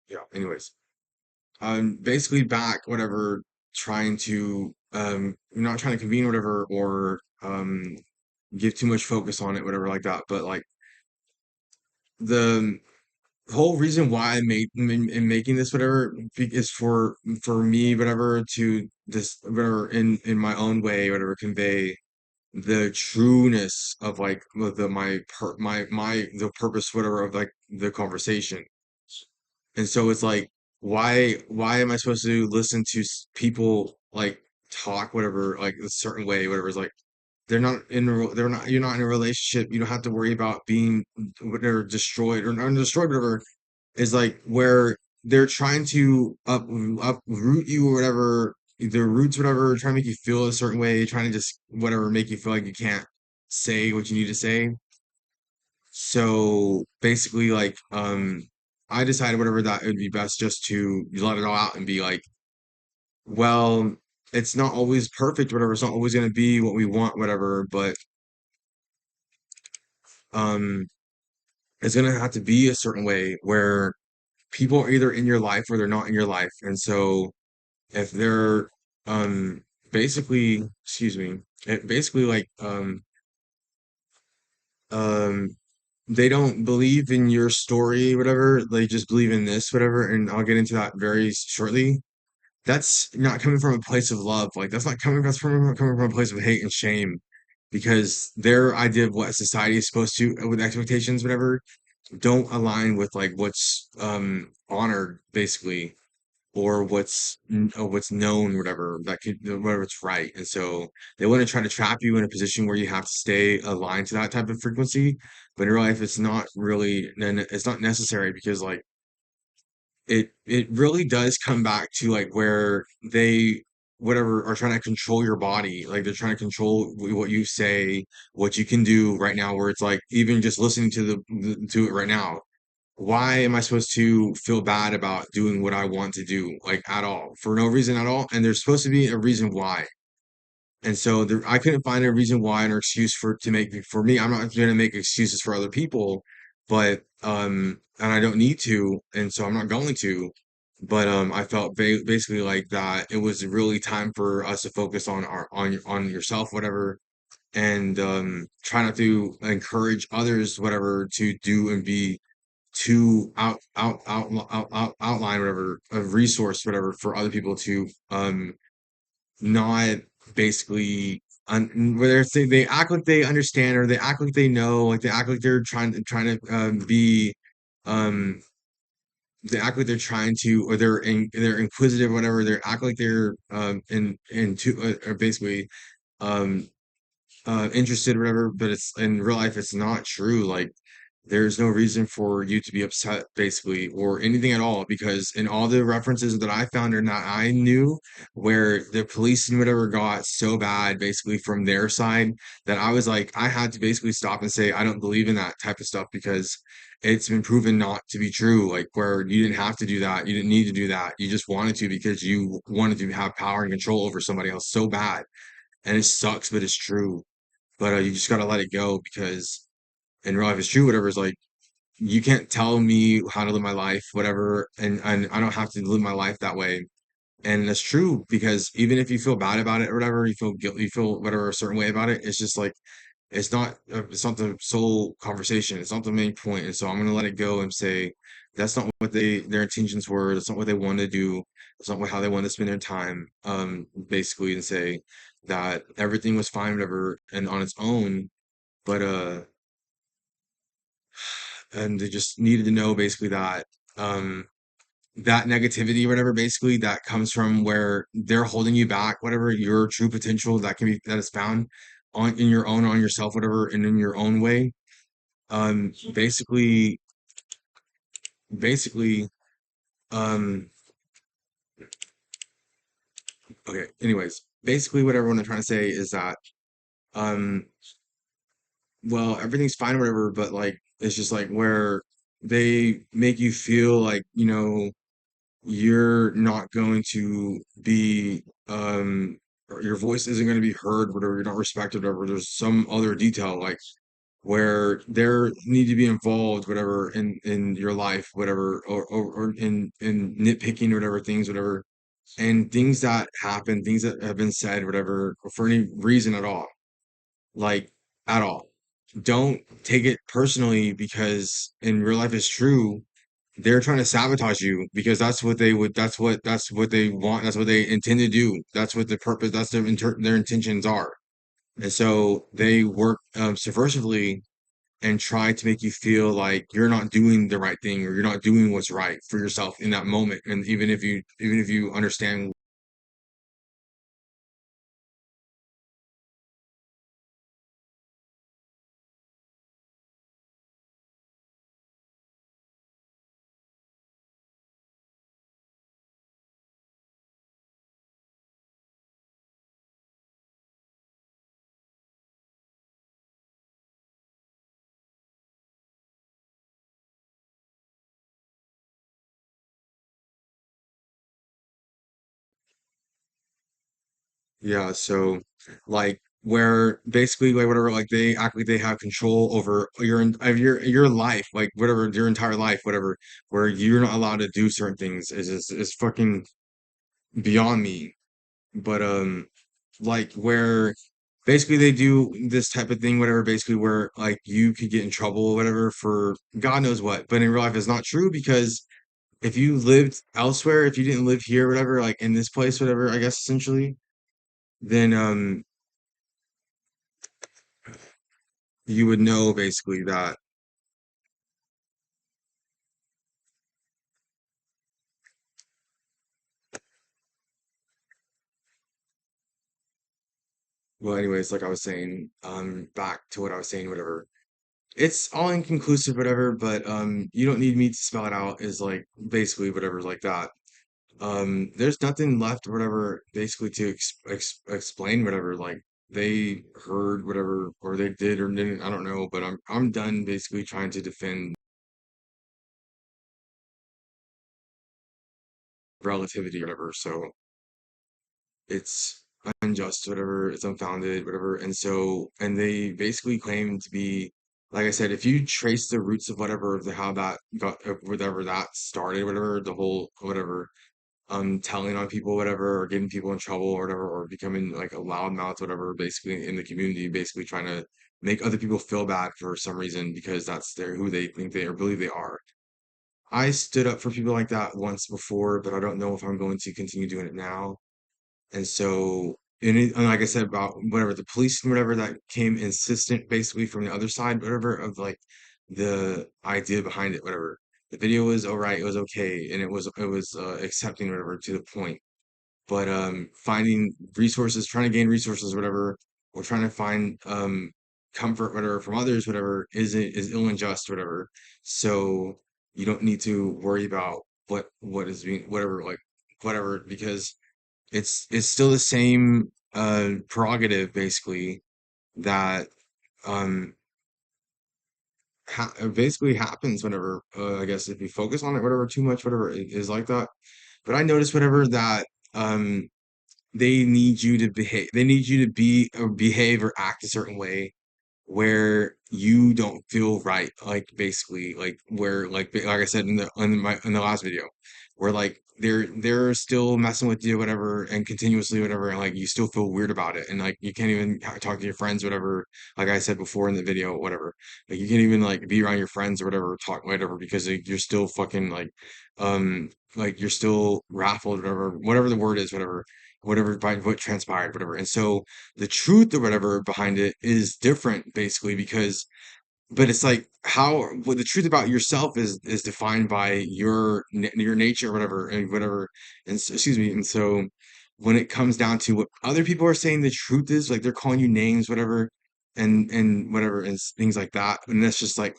yeah, anyways, basically back, whatever, trying to, not trying to convene, whatever, or, give too much focus on it, whatever, like that. But like the whole reason why I made in making this, whatever, is for me, whatever, to this, whatever, in my own way, whatever, convey the trueness of like the purpose, whatever, of like the conversation. And so it's like, why am I supposed to listen to people like talk, whatever, like a certain way, whatever? It's like they're not, you're not in a relationship. You don't have to worry about being whatever destroyed or not destroyed, whatever. Is like where they're trying to uproot you or whatever, their roots, whatever, trying to make you feel a certain way, trying to just whatever make you feel like you can't say what you need to say. So basically, like, I decided, whatever, that it would be best just to let it all out and be like, well, it's not always perfect, whatever. It's not always going to be what we want, whatever. But um, it's going to have to be a certain way where people are either in your life or they're not in your life. And so if they're basically, excuse me, basically like um they don't believe in your story, whatever, they just believe in this, whatever, and I'll get into that very shortly. That's not coming from a place of love. Like that's not coming, that's coming from a place of hate and shame, because their idea of what society is supposed to, with expectations, whatever, don't align with like what's honored, basically, or what's known, whatever, that could, whatever, it's right. And so they want to try to trap you in a position where you have to stay aligned to that type of frequency. But in real life, it's not really, and it's not necessary, because like it really does come back to like where they, whatever, are trying to control your body. Like they're trying to control what you say, what you can do right now, where it's like even just listening to to it right now, why am I supposed to feel bad about doing what I want to do, like, at all, for no reason at all? And there's supposed to be a reason why. And so there, I couldn't find a reason why or excuse to make for me. I'm not going to make excuses for other people, but and I don't need to, and so I'm not going to. But I felt basically like that it was really time for us to focus on on yourself, whatever, and try not to encourage others, whatever, to do and be to outline, whatever, a resource, whatever, for other people to not basically whether it's they act like they understand, or they act like they know, like they act like they're trying to be um they act like they're trying to, or they're inquisitive, whatever, they act like they're into or basically um interested, or whatever, but it's in real life it's not true. Like there's no reason for you to be upset, basically, or anything at all, because in all the references that I found, or that I knew, where the police and whatever got so bad, basically, from their side, that I was like, I had to basically stop and say, I don't believe in that type of stuff, because it's been proven not to be true. Like where you didn't have to do that, you didn't need to do that, you just wanted to, because you wanted to have power and control over somebody else so bad. And it sucks, but it's true. But you just gotta let it go, because in real life it's true, whatever. Is like, you can't tell me how to live my life, whatever, and I don't have to live my life that way. And that's true, because even if you feel bad about it or whatever, you feel guilty, you feel whatever, a certain way about it, it's just like it's not the sole conversation, it's not the main point. And so I'm gonna let it go and say that's not what their intentions were, that's not what they wanted to do, that's not how they wanted to spend their time, basically, and say that everything was fine, whatever, and on its own. But and they just needed to know, basically, that um that negativity, whatever, basically, that comes from where they're holding you back, whatever, your true potential that can be, that is found in your own, on yourself, whatever, and in your own way. Basically, basically, um okay, anyways, basically what everyone is trying to say is that um well, everything's fine, whatever, but like it's just like where they make you feel like, you're not going to be or your voice isn't going to be heard, whatever, you're not respected, whatever, there's some other detail, like where there need to be involved, whatever, in your life, whatever, or in nitpicking, whatever things, whatever, and things that happen, things that have been said, whatever, for any reason at all, like at all. Don't take it personally because in real life it's true. They're trying to sabotage you because that's what they want, that's what they intend to do. That's what the purpose, that's their intentions are. And so they work subversively and try to make you feel like you're not doing the right thing or you're not doing what's right for yourself in that moment. And even if you understand. Yeah, so like where basically like whatever, like they act like they have control over of your life, like whatever, your entire life, whatever, where you're not allowed to do certain things is fucking beyond me. But like where basically they do this type of thing, whatever, basically where like you could get in trouble or whatever for God knows what, but in real life it's not true because if you lived elsewhere, if you didn't live here, whatever, like in this place, whatever, I guess essentially, then you would know basically that. Well, anyways, like I was saying, back to what I was saying, whatever. It's all inconclusive, whatever, but you don't need me to spell it out, is like basically whatever like that. There's nothing left, or whatever, basically to explain whatever, like they heard whatever, or they did or didn't, I don't know, but I'm done basically trying to defend relativity, whatever. So it's unjust, whatever, it's unfounded, whatever. And so, and they basically claim to be, like I said, if you trace the roots of whatever, of the, how that got, of whatever that started, whatever, the whole, whatever, telling on people, whatever, or getting people in trouble or whatever, or becoming like a loudmouth, whatever, basically in the community, basically trying to make other people feel bad for some reason because that's their, who they think they or believe they are. I stood up for people like that once before, but I don't know if I'm going to continue doing it now. And so, and like I said about whatever the police and whatever that came insistent basically from the other side, whatever of like the idea behind it, whatever. The video was all right, it was okay, and it was accepting whatever to the point. But finding resources, trying to gain resources, whatever, or trying to find comfort, whatever, from others, whatever, is ill and just, whatever. So you don't need to worry about what is being whatever, like whatever, because it's still the same prerogative basically that um basically happens whenever I guess if you focus on it whatever too much, whatever, it is like that. But I noticed whatever that um they need you to behave, they need you to be or behave or act a certain way where you don't feel right, like basically like where like I said in the last video, where like they're still messing with you, whatever, and continuously, whatever, and like you still feel weird about it, and like you can't even talk to your friends, whatever, like I said before in the video, whatever, like you can't even like be around your friends or whatever, talk whatever, because like, you're still fucking like you're still raffled, whatever the word is, whatever by what transpired, whatever. And so the truth or whatever behind it is different basically because but it's like how what the truth about yourself is defined by your nature or whatever and whatever excuse me. And so when it comes down to what other people are saying the truth is, like they're calling you names, whatever, and whatever, and things like that, and that's just like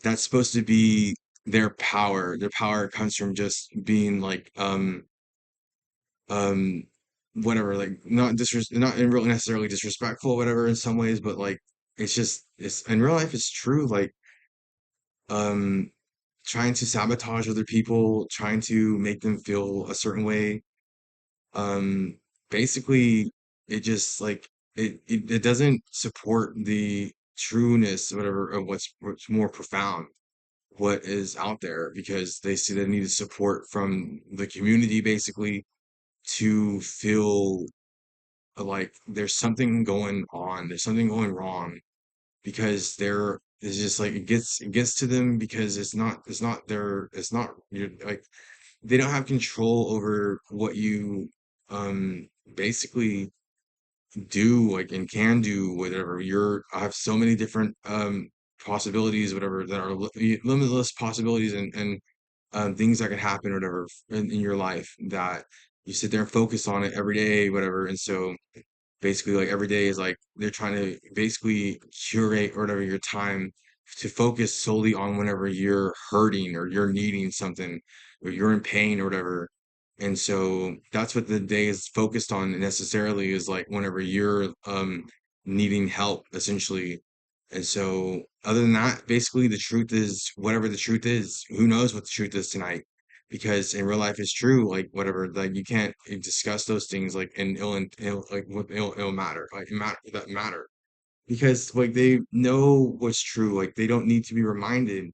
that's supposed to be their power comes from just being like um whatever, like not really necessarily disrespectful whatever in some ways, but like it's just it's in real life it's true, like um trying to sabotage other people, trying to make them feel a certain way, um basically it just like it doesn't support the trueness, whatever, of what's more profound, what is out there, because they see they need support from the community basically to feel like there's something going on, there's something going wrong, because they're it's just like it gets to them because it's not their it's not you're like they don't have control over what you basically do like and can do whatever. I have so many different possibilities, whatever, that are limitless possibilities and things that could happen, whatever, in your life, that you sit there and focus on it every day, whatever. And so basically, like, every day is like they're trying to basically curate or whatever your time to focus solely on whenever you're hurting or you're needing something or you're in pain or whatever. And so that's what the day is focused on necessarily, is like whenever you're needing help essentially. And so other than that, basically the truth is whatever the truth is. Who knows what the truth is tonight? Because in real life it's true, like whatever, like you can't discuss those things like in ill and ill, like with ill matter, like matter that matter, because like they know what's true, like they don't need to be reminded.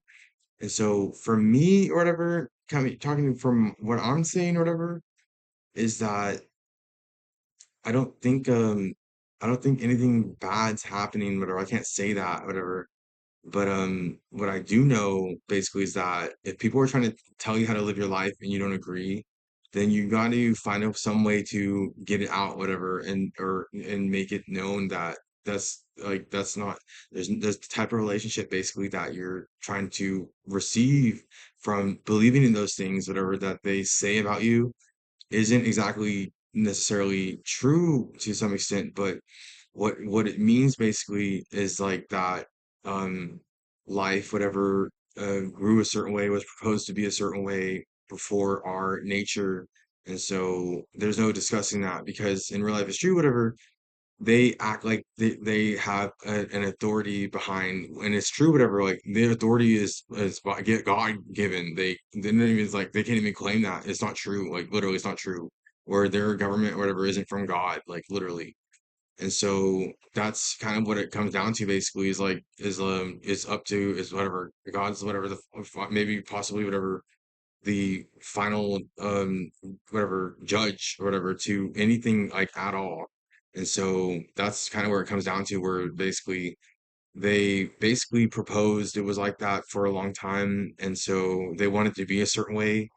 And so for me or whatever, kind of talking from what I'm saying or whatever, is that I don't think I don't think anything bad's happening, whatever. I can't say that, whatever. But what I do know basically is that if people are trying to tell you how to live your life and you don't agree, then you got to find out some way to get it out, whatever, and make it known that that's not there's the type of relationship basically that you're trying to receive from believing in those things, whatever that they say about you isn't exactly necessarily true to some extent, but what it means basically is like that um life, whatever, grew a certain way, was proposed to be a certain way before our nature. And so there's no discussing that, because in real life it's true, whatever, they act like they have an authority behind, and it's true, whatever, like the authority is God given. They don't even, like, they can't even claim that it's not true, like literally it's not true, or their government or whatever isn't from God, like literally. And so that's kind of what it comes down to basically, is like is up to is whatever God's, whatever maybe possibly whatever the final whatever judge or whatever to anything like at all. And so that's kind of where it comes down to, where basically they basically proposed it was like that for a long time, and so they wanted to be a certain way.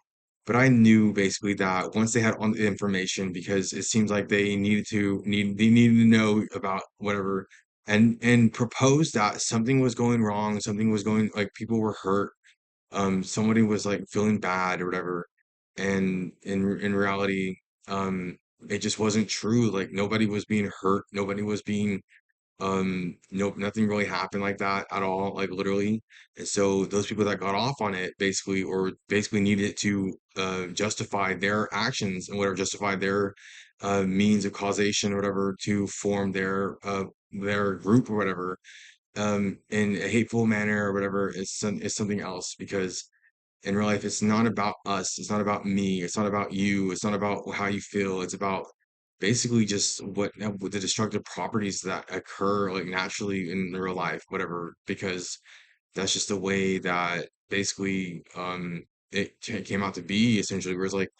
But I knew basically that once they had all the information, because it seems like they needed to know about whatever, and propose that something was going wrong, something was going, like, people were hurt, somebody was like feeling bad or whatever. And in reality, it just wasn't true. Like nobody was being hurt, nobody was being nope, nothing really happened like that at all, like literally. And so those people that got off on it basically, or basically needed to justify their actions and whatever, justify their means of causation or whatever to form their group or whatever, in a hateful manner or whatever, is something else. Because in real life, it's not about us, it's not about me, it's not about you, it's not about how you feel, it's about basically just what the destructive properties that occur like naturally in real life, whatever, because that's just the way that basically came out to be essentially, where it's like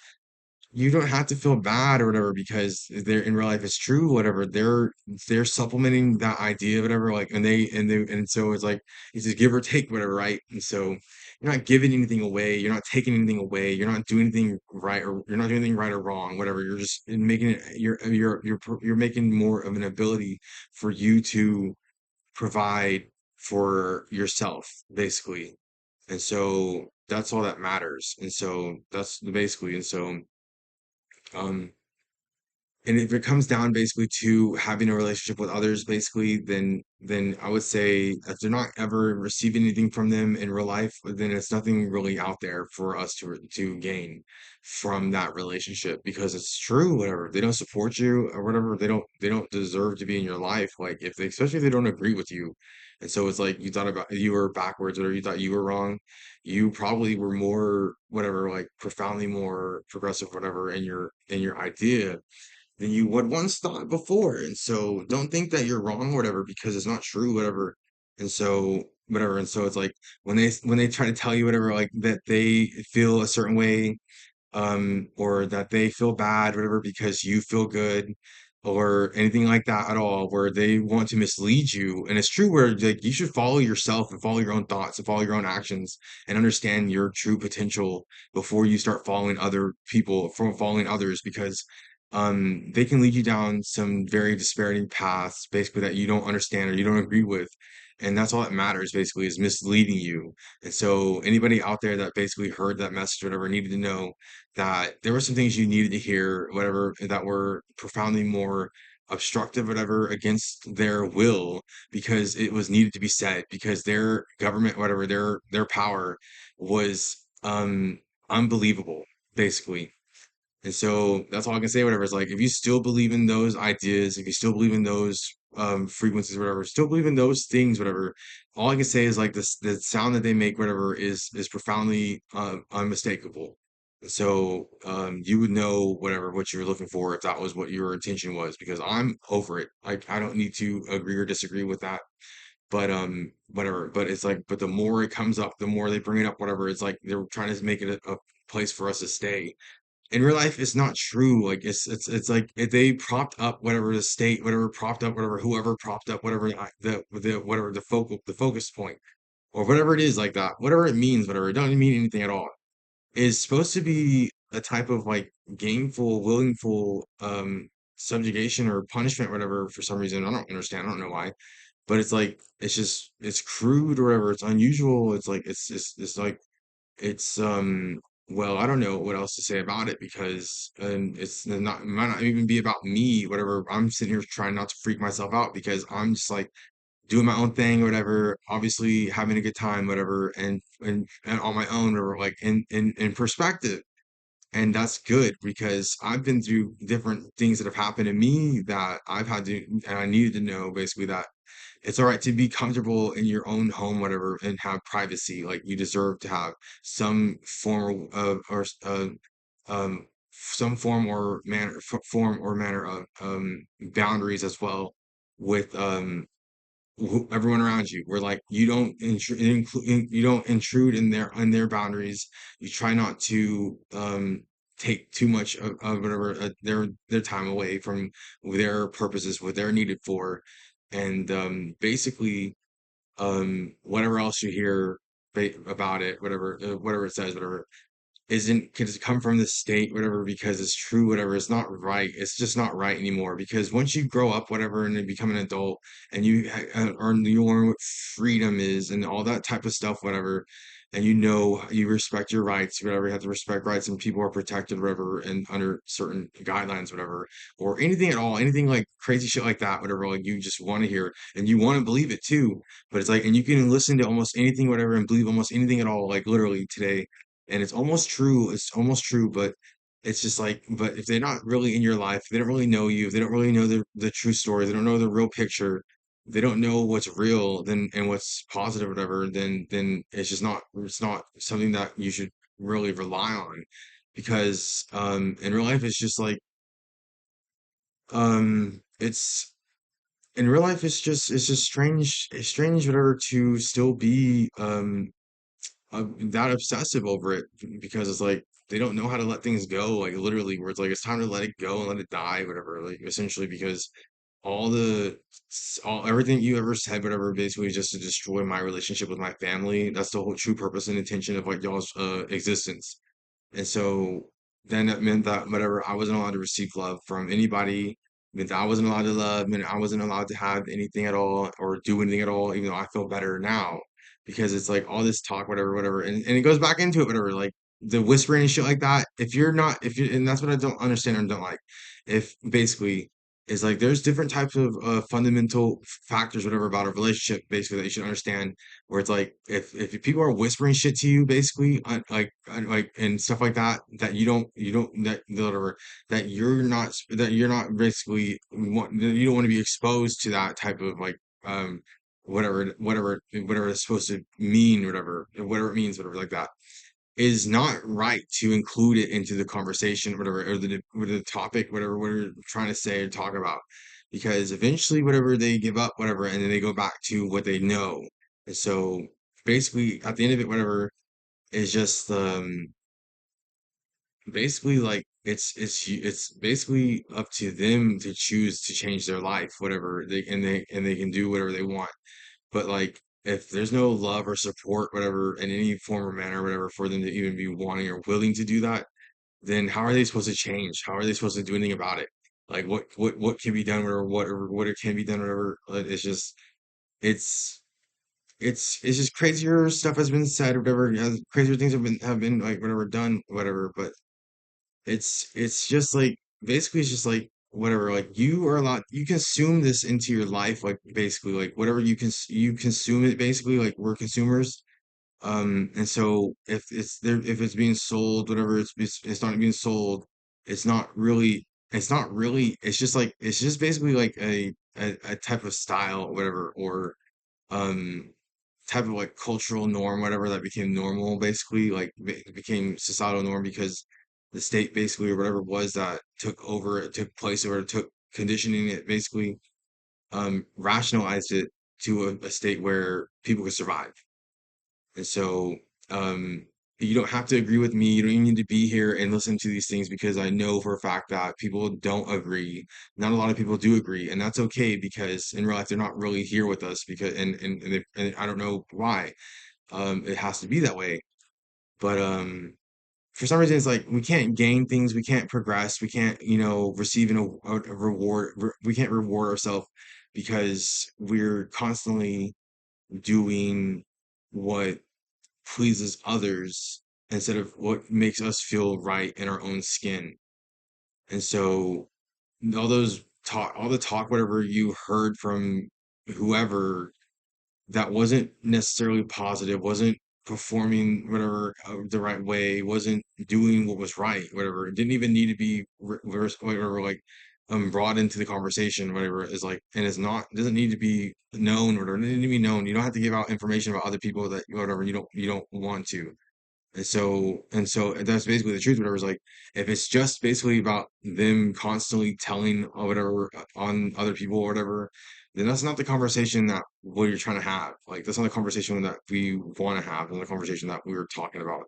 you don't have to feel bad or whatever, because they're in real life it's true, whatever, they're supplementing that idea, whatever, like, and so it's like it's just give or take, whatever, right? And so you're not giving anything away, you're not taking anything away, you're not doing anything right, or you're not doing anything right or wrong, whatever, you're just making it, you're making more of an ability for you to provide for yourself basically. And so that's all that matters. And so that's basically, and so um and if it comes down basically to having a relationship with others, basically, then I would say if they're not ever receiving anything from them in real life, then it's nothing really out there for us to gain from that relationship, because it's true, whatever. They don't support you or whatever, they don't deserve to be in your life. Like if they, especially if they don't agree with you. And so it's like you thought about you were backwards, or you thought you were wrong. You probably were more whatever, like profoundly more progressive, whatever, in your idea than you would once thought before. And so don't think that you're wrong or whatever, because it's not true, whatever. And so whatever, and so it's like when they try to tell you whatever, like that they feel a certain way, or that they feel bad, whatever, because you feel good, or anything like that at all, where they want to mislead you. And it's true where like you should follow yourself and follow your own thoughts and follow your own actions and understand your true potential before you start following other people, from following others, because they can lead you down some very disparaging paths, basically, that you don't understand or you don't agree with. And that's all that matters, basically, is misleading you. And so anybody out there that basically heard that message, or whatever, needed to know that there were some things you needed to hear, whatever, that were profoundly more obstructive, whatever, against their will, because it was needed to be said, because their government, whatever, their power was unbelievable, basically. And so that's all I can say, whatever. It's like, if you still believe in those ideas, if you still believe in those frequencies, whatever, still believe in those things, whatever, all I can say is like this, the sound that they make, whatever, is profoundly unmistakable. So you would know whatever what you were looking for if that was what your intention was, because I'm over it. Like, I don't need to agree or disagree with that. But whatever. But it's like, but the more it comes up, the more they bring it up, whatever. It's like they're trying to make it a place for us to stay. In real life, it's not true. Like, it's like, if they propped up whatever the state, whatever propped up, whatever, whoever propped up whatever, the whatever the focus point, or whatever it is, like that, whatever it means, whatever, it doesn't mean anything at all, is supposed to be a type of like gameful, willingful subjugation or punishment, whatever, for some reason. I don't understand. I don't know why. But it's like, it's just, it's crude, or whatever. It's unusual. It's like, it's like, it's well, I don't know what else to say about it, because it's not, it might not even be about me, whatever. I'm sitting here trying not to freak myself out, because I'm just like doing my own thing, whatever, obviously having a good time, whatever, and on my own, or like in perspective. And that's good, because I've been through different things that have happened to me, that I've had to, and I needed to know, basically, that it's all right to be comfortable in your own home, whatever, and have privacy. Like, you deserve to have some form of, or some form or manner of boundaries as well, with everyone around you, where like you don't intrude in their boundaries. You try not to take too much of whatever, their time away from their purposes, what they're needed for. And basically, whatever else you hear about it, whatever it says, whatever isn't, could come from the state, whatever, because it's true, whatever, it's not right. It's just not right anymore, because once you grow up, whatever, and you become an adult, and you learn what freedom is and all that type of stuff, whatever, and you know, you respect your rights, whatever, you have to respect rights, and people are protected, whatever, and under certain guidelines, whatever, or anything at all, anything like crazy shit like that, whatever, like, you just want to hear and you want to believe it too. But it's like, and you can listen to almost anything, whatever, and believe almost anything at all, like, literally today, and it's almost true, but it's just like, but if they're not really in your life, they don't really know you, they don't really know the true story, they don't know the real picture, they don't know what's real, then, and what's positive, whatever, then it's just not, it's not something that you should really rely on. Because in real life, it's just like, it's in real life, it's just strange, it's strange, whatever, to still be that obsessive over it, because it's like they don't know how to let things go, like, literally, where it's like, it's time to let it go and let it die, whatever, like, essentially, because all the all everything you ever said, whatever, basically is just to destroy my relationship with my family. That's the whole true purpose and intention of like y'all's existence. And so then that meant that whatever, I wasn't allowed to receive love from anybody, meant that I wasn't allowed to love, meant I wasn't allowed to have anything at all or do anything at all, even though I feel better now. Because it's like all this talk, whatever, whatever. And it goes back into it, whatever, like the whispering and shit like that. If you're not, if you, and that's what I don't understand and don't like. If basically, is like, there's different types of fundamental factors, whatever, about a relationship, basically, that you should understand, where it's like, if people are whispering shit to you, basically, like, and stuff like that, that you don't that whatever, that you're not basically that you don't want to be exposed to that type of like whatever it's supposed to mean, whatever it means, whatever, like that, is not right to include it into the conversation, whatever, or the topic, whatever we're trying to say or talk about. because eventually whatever they give up, whatever, and then they go back to what they know. And so basically at the end of it, whatever is just basically like it's basically up to them to choose to change their life, whatever they can do whatever they want. But like if there's no love or support, whatever, in any form or manner, whatever, for them to even be wanting or willing to do that, then how are they supposed to change? How are they supposed to do anything about it? Like what can be done, what it can be done, whatever. It's just it's it's just crazier stuff has been said, whatever. Crazier things have been like whatever done, whatever. But it's just like basically it's just like whatever. Like you are a lot. You consume this into your life, like basically like whatever you consume it. Basically, like we're consumers. And so if it's there, if it's being sold, whatever it's not being sold, it's not really, it's just like, it's just basically like a type of style, whatever, or, um, type of like cultural norm, whatever that became normal, basically, like became societal norm because the state basically, or whatever it was that took over, it took place or it took conditioning it, basically, rationalized it to a state where people could survive. And so, um, you don't have to agree with me. You don't even need to be here and listen to these things because I know for a fact that people don't agree. Not a lot of people do agree, and that's okay because in real life they're not really here with us because and I don't know why. It has to be that way. But for some reason it's like we can't gain things, we can't progress, we can't, receive a reward. We can't reward ourselves because we're constantly doing what pleases others instead of what makes us feel right in our own skin. And so all the talk, whatever you heard from whoever that wasn't necessarily positive, wasn't performing whatever the right way, wasn't doing what was right, whatever. It didn't even need to be whatever like brought into the conversation, whatever is like, and it's not doesn't need to be known or it doesn't need to be known. You don't have to give out information about other people that whatever you don't want to. And so that's basically the truth, whatever is like if it's just basically about them constantly telling or whatever on other people or whatever, then that's not the conversation that what you're trying to have. Like that's not the conversation that we want to have, and the conversation that we were talking about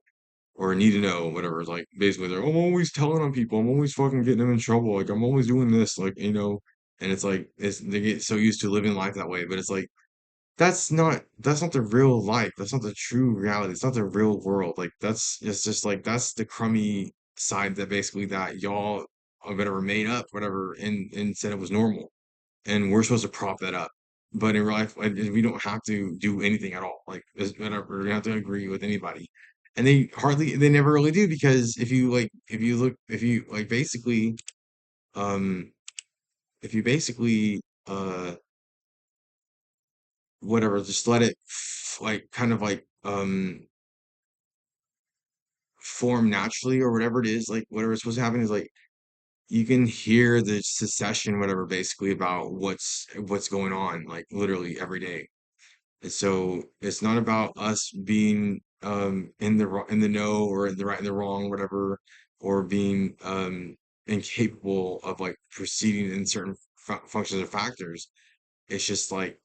or need to know, whatever. It's like basically they're I'm always telling on people, I'm always fucking getting them in trouble, like I'm always doing this, like and it's like they get so used to living life that way, but it's like that's not the real life. That's not the true reality. It's not the real world. Like it's just like that's the crummy side that basically that y'all or whatever made up, whatever, and said it was normal. And we're supposed to prop that up. But in real life, like, we don't have to do anything at all. Like whatever, we don't have to agree with anybody. And they never really do because if you like basically, um, if you basically, whatever, just let it like kind of like form naturally or whatever it is, like whatever it's supposed to happen is like you can hear the secession, whatever, basically about what's going on, like literally every day. And so it's not about us being in the know or in the right and the wrong, whatever, or being incapable of like proceeding in certain functions or factors. It's just like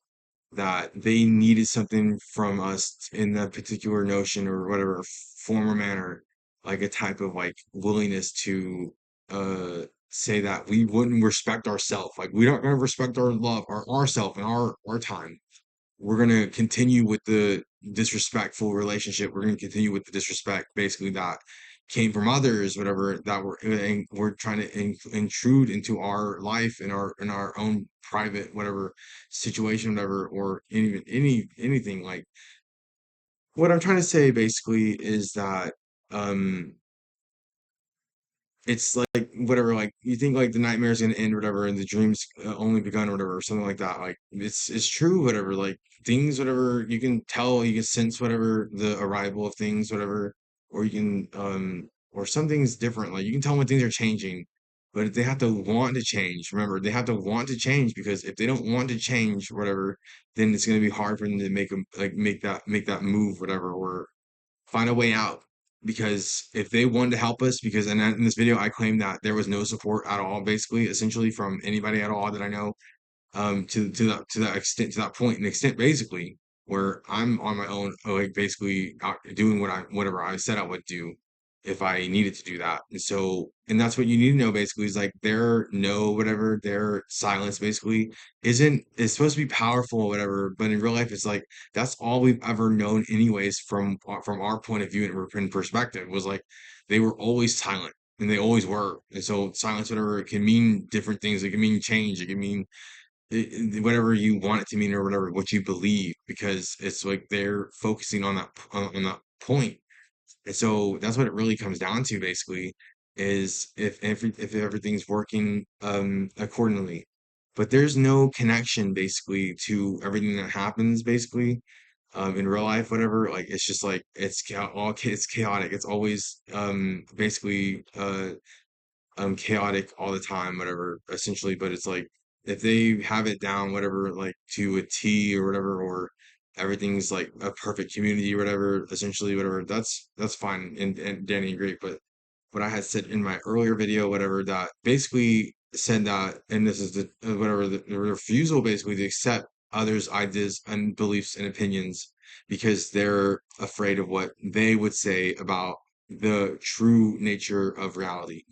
that they needed something from us in that particular notion or whatever form or manner, like a type of like willingness to say that we wouldn't respect ourselves. Like we don't gonna respect our love, ourself and our time. We're gonna continue with the disrespectful relationship. We're gonna continue with the disrespect, basically that came from others, whatever that we're trying to intrude into our life in our own private whatever situation, whatever, or even anything like. What I'm trying to say basically is that um it's like whatever, like you think like the nightmare's gonna end, whatever, and the dreams only begun, or whatever, or something like that. Like it's true, whatever. Like things, whatever you can tell, you can sense, whatever the arrival of things, whatever, or you can or something's different. Like you can tell when things are changing, but they have to want to change. Remember, they have to want to change because if they don't want to change, whatever, then it's gonna be hard for them to make them like make that move, whatever, or find a way out. because if they wanted to help us, because in this video I claimed that there was no support at all, basically, essentially from anybody at all that I know, to that extent, to that point and extent, basically, where I'm on my own, like basically out doing whatever I said I would do if I needed to do that. And so, and that's what you need to know, basically, is like their no, whatever, their silence basically isn't, is supposed to be powerful or whatever, but in real life it's like that's all we've ever known anyways, from our point of view and perspective, was like they were always silent. And they always were. And so silence, whatever, it can mean different things. It can mean change. It can mean whatever you want it to mean, or whatever what you believe, because it's like they're focusing on on that point. And so that's what it really comes down to, basically, is if everything's working accordingly. But there's no connection, basically, to everything that happens, basically, in real life, whatever. Like it's just like it's chaotic. It's always basically chaotic all the time, whatever, essentially. But it's like if they have it down, whatever, like to a T or whatever, or everything's like a perfect community or whatever, essentially, whatever, that's fine and dandy and great. But what I had said in my earlier video, whatever, that basically said that, and this is the whatever, the refusal basically to accept others' ideas and beliefs and opinions because they're afraid of what they would say about the true nature of reality,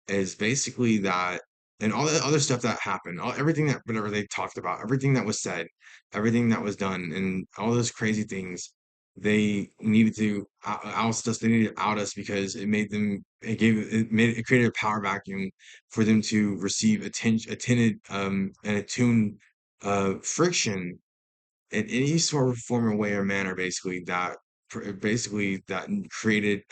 is basically that, and all the other stuff that happened, everything that whatever they talked about, everything that was said, everything that was done, and all those crazy things, they needed to oust us. They needed to out us because it created a power vacuum for them to receive attended and attuned friction in any sort of form or way or manner, basically, that basically that created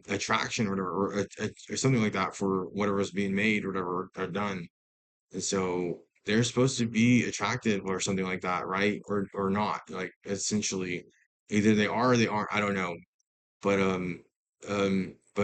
attraction or whatever, or something like that, for whatever was being made or whatever or done. And so they're supposed to be attractive or something like that, right? Or not, like, essentially either they are or they aren't. I don't know. But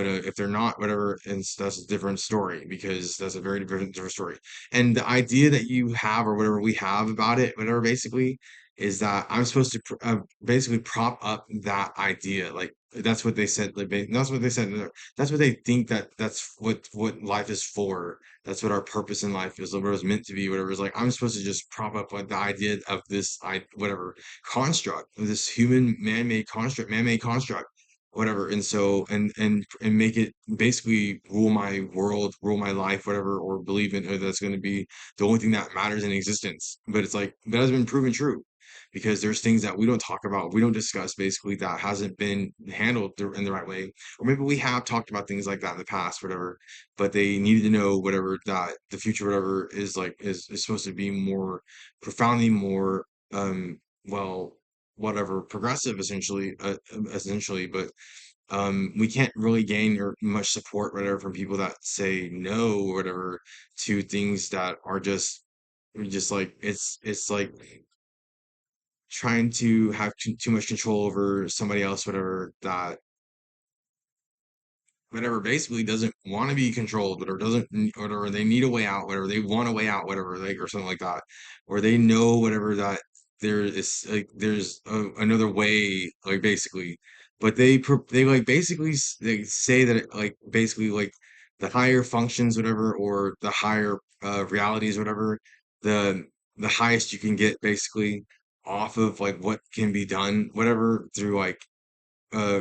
if they're not, whatever, and that's a different story, because that's a very different story. And the idea that you have, or whatever we have about it, whatever, basically, is that I'm supposed to basically prop up that idea. Like that's what they said. Like, that's what they said. That's what they think, that that's what life is for. That's what our purpose in life is. What it's meant to be. Whatever. It's like I'm supposed to just prop up like the idea of this, whatever construct, this human man-made construct, whatever. And so, and make it basically rule my world, rule my life, whatever, or believe in, or that's going to be the only thing that matters in existence. But it's like that has been proven true, because there's things that we don't talk about, we don't discuss, basically, that hasn't been handled in the right way. Or maybe we have talked about things like that in the past, whatever, but they needed to know, whatever, that the future, whatever, is like is supposed to be more profoundly more well, whatever, progressive, essentially. But we can't really gain or much support, whatever, from people that say no or whatever to things that are just like it's like trying to have too much control over somebody else, whatever, that whatever basically doesn't want to be controlled, or doesn't, or they need a way out, whatever, they want a way out, whatever, like, or something like that, or they know, whatever, that there is like there's another way, like, basically. But they like basically they say that it, like, basically, like, the higher functions, whatever, or the higher realities, whatever, the the highest you can get, basically, off of like what can be done, whatever, through like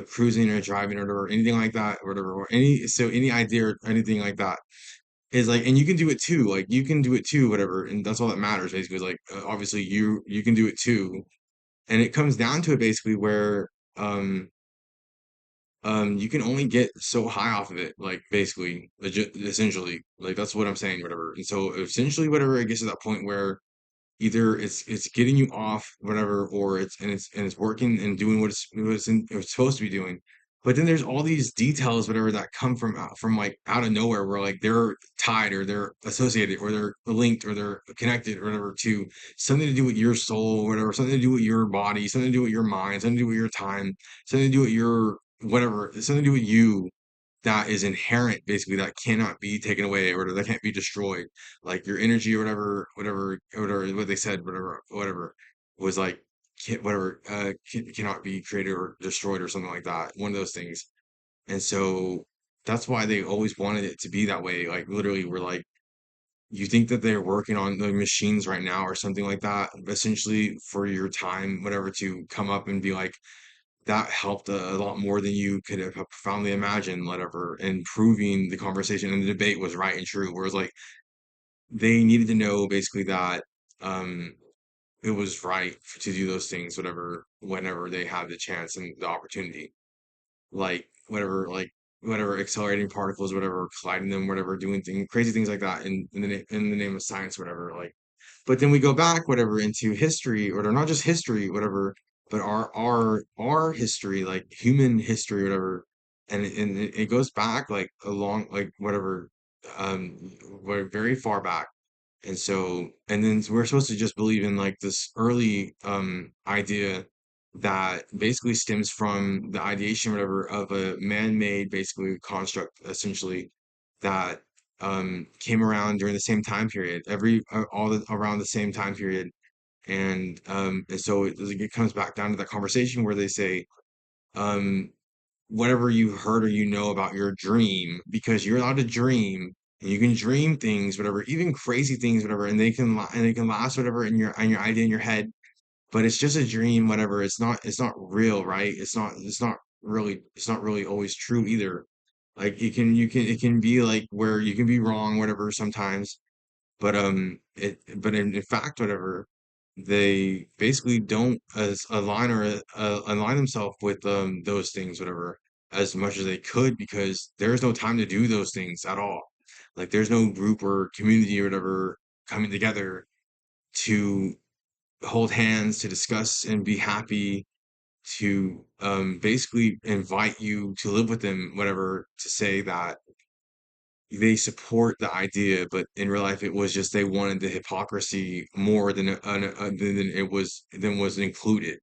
cruising or driving or whatever, anything like that, or whatever, or any idea or anything like that, is like, and you can do it too, like you can do it too, whatever, and that's all that matters, basically, is like, obviously you can do it too. And it comes down to it, basically, where um you can only get so high off of it, like, basically, legit, essentially, like, that's what I'm saying, whatever. And so essentially, whatever, it gets to that point where either it's getting you off, whatever, or it's working and doing what it's supposed to be doing. But then there's all these details, whatever, that come from like out of nowhere, where like they're tied, or they're associated, or they're linked, or they're connected, or whatever, to something to do with your soul, or whatever, something to do with your body, something to do with your mind, something to do with your time, something to do with your whatever, something to do with you, that is inherent, basically, that cannot be taken away, or that can't be destroyed, like your energy, or whatever, what they said, whatever was like, whatever, cannot be created or destroyed, or something like that, one of those things. And so that's why they always wanted it to be that way. Like literally, we're like, you think that they're working on the machines right now or something like that, essentially for your time, whatever, to come up and be like, that helped a lot more than you could have profoundly imagined, whatever, and proving the conversation and the debate was right and true. Whereas like they needed to know basically that um it was right to do those things, whatever, whenever they have the chance and the opportunity. Like whatever accelerating particles, whatever, colliding them, whatever, doing things, crazy things like that in the name of science, whatever. Like, but then we go back, whatever, into history, or not just history, whatever, but our history, like human history, whatever, and it goes back like a long, like whatever, very far back. And so, and then we're supposed to just believe in like this early idea that basically stems from the ideation, whatever, of a man-made basically construct, essentially, that came around during the same time period, around the same time period. And so it comes back down to that conversation where they say, um, whatever you heard or you know about your dream, because you're allowed to dream and you can dream things, whatever, even crazy things, whatever, and they can last, whatever, in your idea in your head, but it's just a dream, whatever. It's not real, right? It's not really always true either. Like it can be like where you can be wrong, whatever, sometimes, but in fact, whatever, they basically don't as align or align themselves with those things, whatever, as much as they could, because there's no time to do those things at all. Like there's no group or community or whatever coming together to hold hands, to discuss and be happy, to basically invite you to live with them, whatever, to say that they support the idea, but in real life, it was just they wanted the hypocrisy more than it was than was included.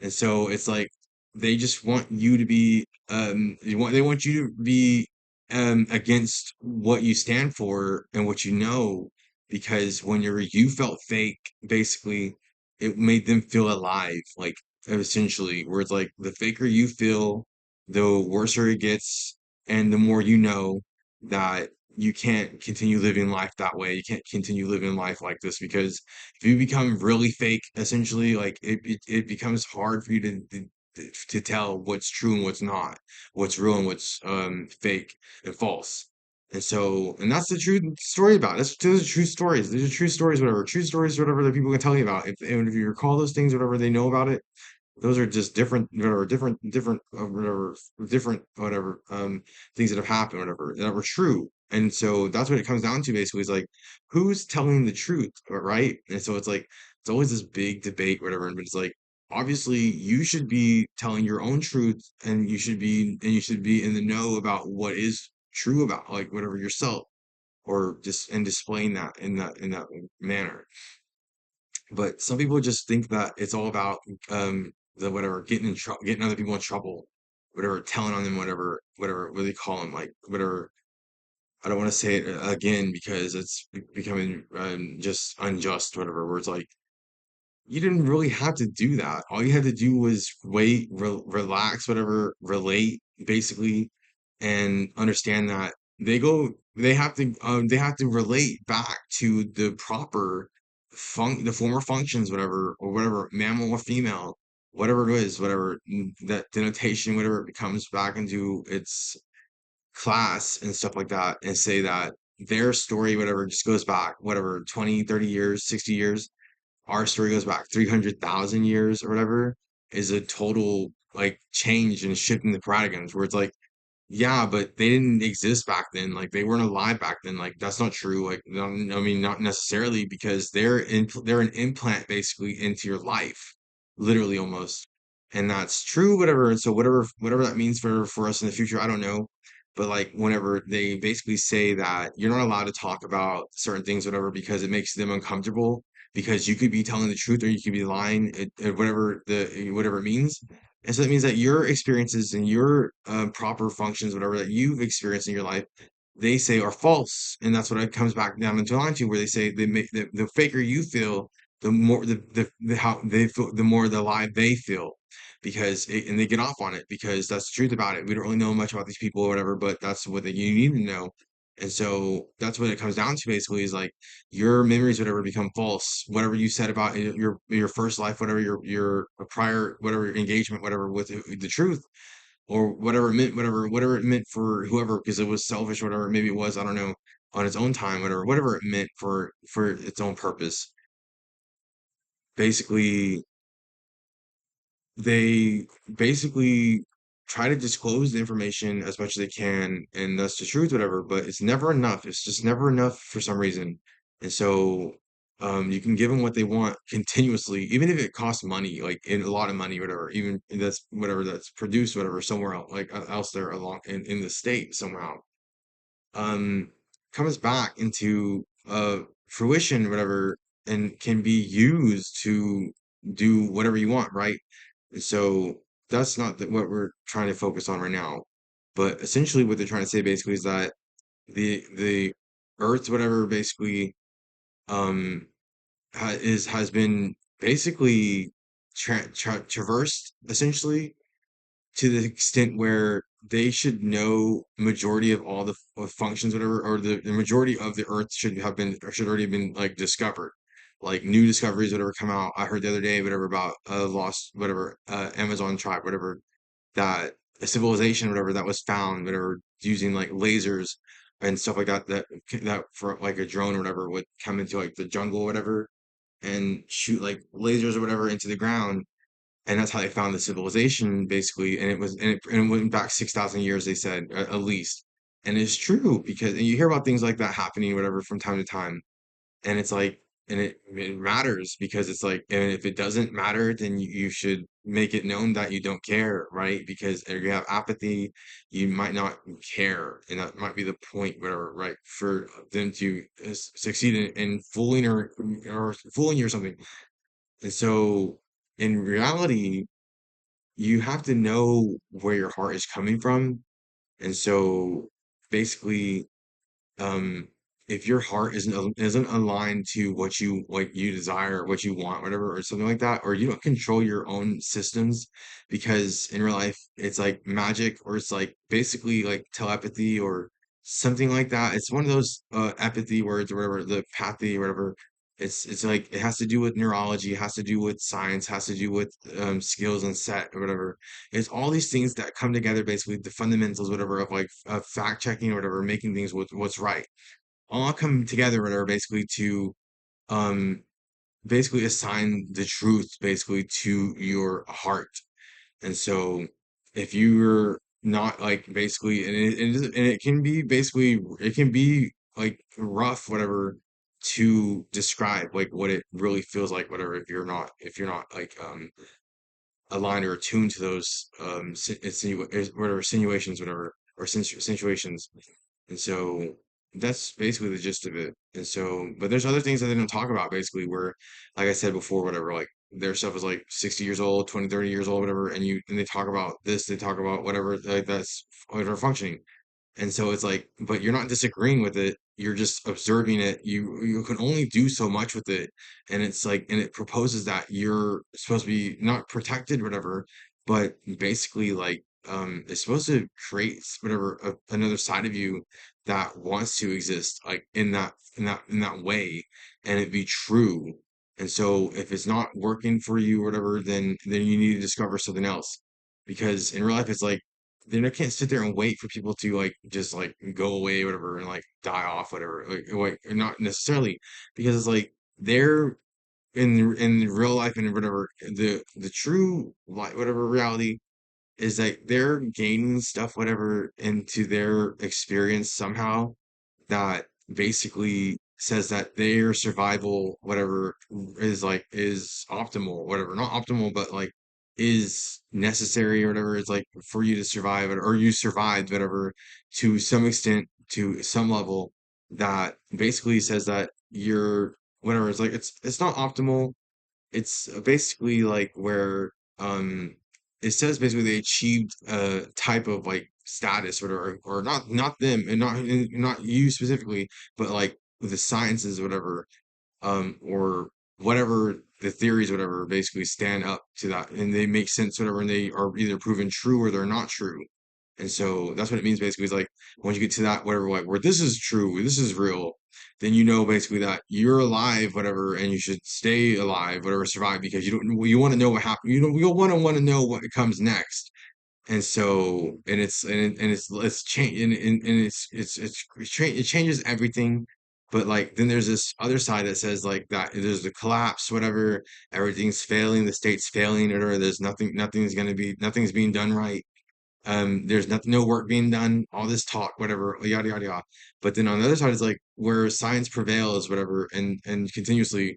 And so it's like they just want you to be they want you to be against what you stand for and what you know, because when you felt fake, basically it made them feel alive, like essentially, where it's like the faker you feel, the worser it gets, and the more you know that you can't continue living life that way. You can't continue living life like this, because if you become really fake, essentially, like it becomes hard for you to tell what's true and what's not, what's real and what's fake and false. And so, and that's the true story about it. Those are true stories. These are true stories, whatever. True stories, whatever, that people can tell you about. And if you recall those things, whatever they know about it, those are just different, whatever, whatever, different, whatever, things that have happened, whatever, that were true. And so that's what it comes down to basically, is like, who's telling the truth, right? And so it's like, it's always this big debate, whatever, but it's like, obviously you should be telling your own truth, and you should be in the know about what is true about, like, whatever, yourself, or just, and displaying that in that manner. But some people just think that it's all about the whatever, getting other people in trouble, whatever, telling on them, whatever, what do they call them, like whatever. I don't want to say it again because it's becoming just unjust, whatever. Where it's like, you didn't really have to do that. All you had to do was wait, relax, whatever, relate, basically, and understand that they have to relate back to the proper the former functions, whatever, or whatever, mammal or female, whatever it is, whatever, that denotation, whatever, it becomes back into its class and stuff like that, and say that their story, whatever, just goes back, whatever, 20, 30 years, 60 years. Our story goes back 300,000 years or whatever, is a total like change and shift in the paradigms, where it's like, yeah, but they didn't exist back then. Like they weren't alive back then. Like that's not true. Like no, I mean, not necessarily, because they're an implant basically into your life, literally, almost. And that's true, whatever. And so whatever that means for us in the future, I don't know. But like whenever they basically say that you're not allowed to talk about certain things, whatever, because it makes them uncomfortable, because you could be telling the truth or you could be lying, whatever it means. And so that means that your experiences and your proper functions, whatever that you've experienced in your life, they say are false. And that's what it comes back down into line to, where they say they make the faker you feel, the more the how they feel, the more the lie they feel. and they get off on it because that's the truth about it. We don't really know much about these people or whatever, but that's what you need to know. And so that's what it comes down to basically is like your memories, whatever, become false. Whatever you said about your first life, whatever your prior, whatever engagement, whatever with the truth, or whatever it meant, whatever it meant for whoever, because it was selfish, whatever maybe it was, I don't know, on its own time, whatever it meant for its own purpose. Basically, they basically try to disclose the information as much as they can, and that's the truth, whatever, but it's never enough. It's just never enough for some reason. And so you can give them what they want continuously, even if it costs money, like in a lot of money, whatever, even that's whatever that's produced, whatever, somewhere else, like else there along in the state somehow um comes back into fruition, whatever, and can be used to do whatever you want, right? And so that's not what we're trying to focus on right now. But essentially, what they're trying to say basically is that the Earth, whatever, basically has been basically traversed essentially to the extent where they should know majority of all the functions, whatever, or the majority of the Earth should have been or should already been like discovered, like new discoveries, whatever come out. I heard the other day, whatever about lost, whatever Amazon tribe, whatever that a civilization, whatever that was found, whatever using like lasers and stuff like that. That for like a drone or whatever would come into like the jungle, or whatever, and shoot like lasers or whatever into the ground, and that's how they found the civilization basically. And it went back 6,000 years, they said, at least. And it's true because and you hear about things like that happening whatever from time to time, and it's like, and it matters because it's like, and if it doesn't matter, then you should make it known that you don't care, right? Because if you have apathy, you might not care, and that might be the point, whatever, right, for them to succeed in fooling or fooling you or something. And so in reality, you have to know where your heart is coming from. And so basically, um, if your heart isn't aligned to what you desire, what you want, whatever, or something like that, or you don't control your own systems, because in real life it's like magic, or it's like basically like telepathy or something like that. It's one of those empathy words or whatever, the pathy or whatever. It's like it has to do with neurology, it has to do with science, has to do with skills and set or whatever. It's all these things that come together, basically the fundamentals, whatever, of like fact checking or whatever, making things what's right, all come together, whatever, basically to um basically assign the truth basically to your heart. And so if you're not like basically, and it can be basically, it can be like rough, whatever, to describe like what it really feels like, whatever, if you're not like aligned or attuned to those whatever simulations, whatever, or situations. And so that's basically the gist of it. And so, but there's other things that they don't talk about basically where, like I said before, whatever, like their stuff is like 60 years old, 20, 30 years old, whatever. And they talk about this, they talk about whatever, like that's whatever functioning. And so it's like, but you're not disagreeing with it. You're just observing it. You can only do so much with it. And it's like, and it proposes that you're supposed to be not protected, whatever, but basically like it's supposed to create whatever another side of you that wants to exist like in that way, and it be true. And so if it's not working for you or whatever, then you need to discover something else. Because in real life it's like they can't sit there and wait for people to like just like go away, whatever, and like die off, whatever. Like not necessarily, because it's like they're in real life and whatever the true like whatever reality is like they're gaining stuff, whatever, into their experience somehow that basically says that their survival, whatever, is optimal, whatever, not optimal, but like is necessary or whatever. It's like for you to survive, or you survived, whatever, to some extent, to some level, that basically says that you're whatever. It's like it's not optimal, it's basically like where it says basically they achieved a type of like status, or not them, and not you specifically, but like the sciences, whatever, or whatever the theories, whatever, basically stand up to that and they make sense, whatever, and they are either proven true or they're not true. And so that's what it means basically is like once you get to that, whatever, like where this is true, this is real, then you know basically that you're alive, whatever, and you should stay alive, whatever, survive because you don't, you want to know what happened. You know, you'll want to know what comes next. And so, and it's change, and it changes everything. But like, then there's this other side that says like that there's the collapse, whatever, everything's failing, the state's failing, or there's nothing's being done right. There's nothing, no work being done, all this talk, whatever, yada yada yada. But then on the other side is like where science prevails, whatever, and continuously,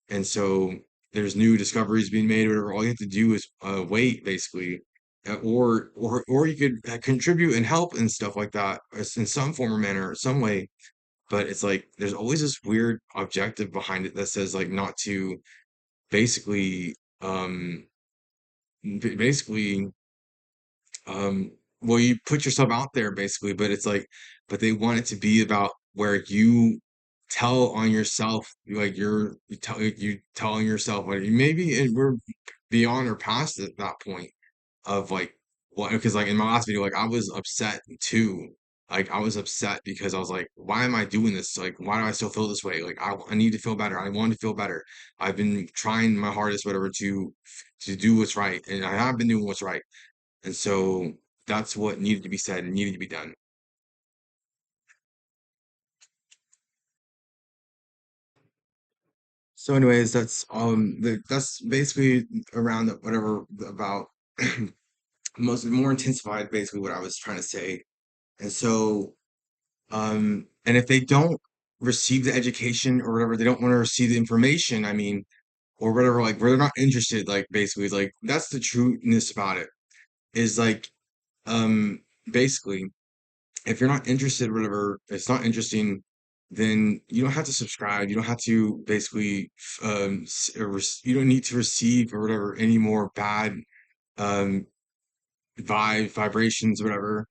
and so there's new discoveries being made, whatever. All you have to do is wait, basically, or you could contribute and help and stuff like that in some form or manner, some way. But it's like there's always this weird objective behind it that says like not to basically, basically, um, well, you put yourself out there basically, but it's like, but they want it to be about where you tell on yourself, like you tell on yourself, like maybe we're beyond or past that point of like what, because like in my last video, like I was upset too. Like I was upset because I was like, why am I doing this? Like, why do I still feel this way? Like I need to feel better. I want to feel better. I've been trying my hardest, whatever, to do what's right, and I have been doing what's right. And so that's what needed to be said and needed to be done. So, anyways, that's basically around whatever about most more intensified basically what I was trying to say. And so, and if they don't receive the education or whatever, they don't want to receive the information, I mean, or whatever, like where they're not interested, like basically, it's like that's the trueness about it. Is like, um, basically, if you're not interested, or whatever, it's not interesting, then you don't have to subscribe. You don't have to basically, you don't need to receive or whatever any more bad um vibrations, or whatever,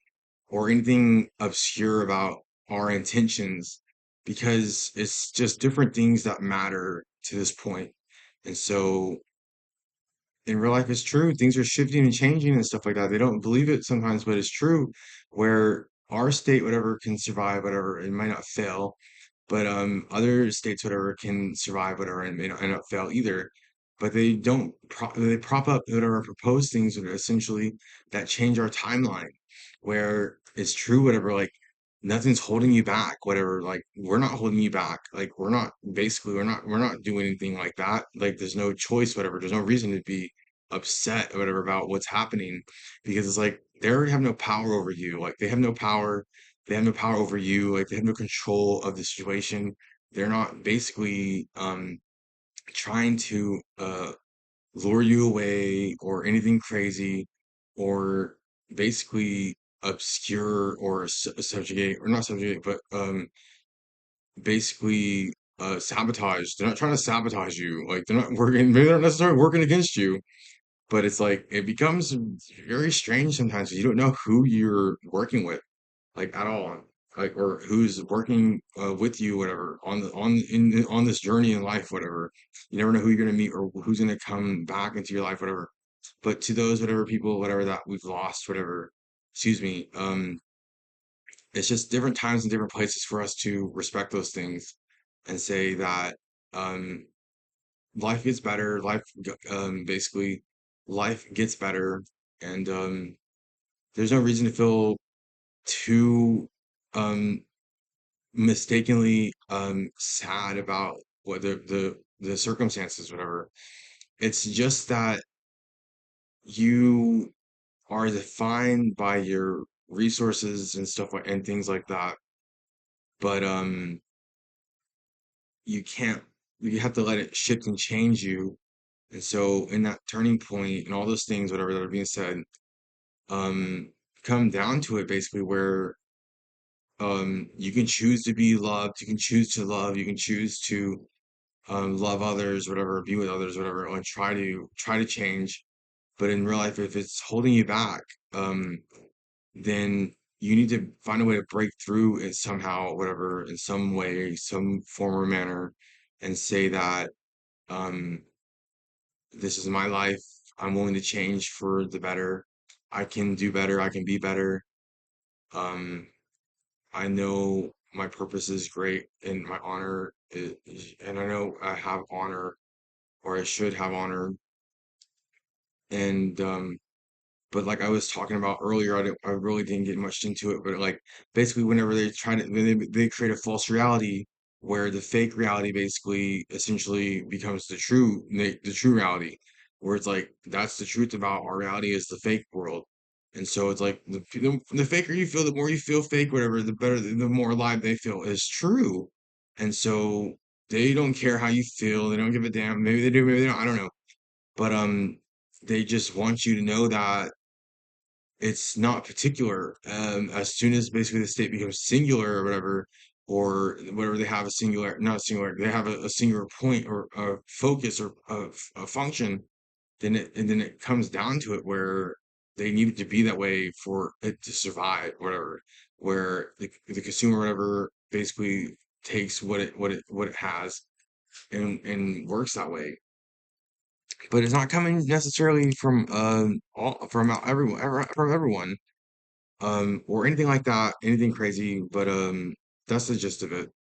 or anything obscure about our intentions, because it's just different things that matter to this point. And so in real life, it's true. Things are shifting and changing and stuff like that. They don't believe it sometimes, but it's true. Where our state, whatever, can survive, whatever, it might not fail, but other states, whatever, can survive, whatever, and may not fail either. But they don't they prop up whatever propose things that are essentially that change our timeline, where it's true, whatever, like nothing's holding you back, whatever, like we're not holding you back, like we're not basically we're not doing anything like that. Like there's no choice, whatever, there's no reason to be upset or whatever about what's happening, because it's like they already have no power over you, like they have no power over you, like they have no control of the situation. They're not basically trying to lure you away or anything crazy, or basically obscure or subjugate, or not subjugate, but basically sabotage. They're not trying to sabotage you, like they're not working, maybe they're not necessarily working against you, but it's like it becomes very strange sometimes 'cause you don't know who you're working with, like at all, like or who's working with you, whatever, on this journey in life, whatever. You never know who you're gonna meet or who's gonna come back into your life, whatever. But to those whatever people, whatever that we've lost, whatever, excuse me, it's just different times and different places for us to respect those things and say that um life gets better, basically life gets better, and there's no reason to feel too um mistakenly sad about what the circumstances, whatever. It's just that you are defined by your resources and stuff like and things like that, but you can't, you have to let it shift and change you. And so in that turning point and all those things, whatever that are being said, um come down to it basically where you can choose to be loved, you can choose to love, you can choose to love others, whatever, be with others, whatever, and try to change. But in real life, if it's holding you back, then you need to find a way to break through it somehow, whatever, in some way, some form or manner, and say that Um, this is my life. I'm willing to change for the better. I can do better. I can be better. Um, I know my purpose is great and my honor is, and I know I have honor or I should have honor. And but like I was talking about earlier, I really didn't get much into it, but like basically whenever they try to they create a false reality where the fake reality basically essentially becomes the true reality, where it's like that's the truth about our reality is the fake world. And so it's like the faker you feel, the more you feel fake, whatever, the better, the more alive they feel is true. And so they don't care how you feel. They don't give a damn. Maybe they do, maybe they don't. I don't know. But they just want you to know that it's not particular. As soon as basically the state becomes singular or whatever they have a singular, not singular, they have a singular point or a focus or a function, then it comes down to it where they need it to be that way for it to survive, whatever. Where the consumer, whatever, basically takes what it has and works that way. But it's not coming necessarily from from everyone from everyone or anything like that, anything crazy, but that's the gist of it.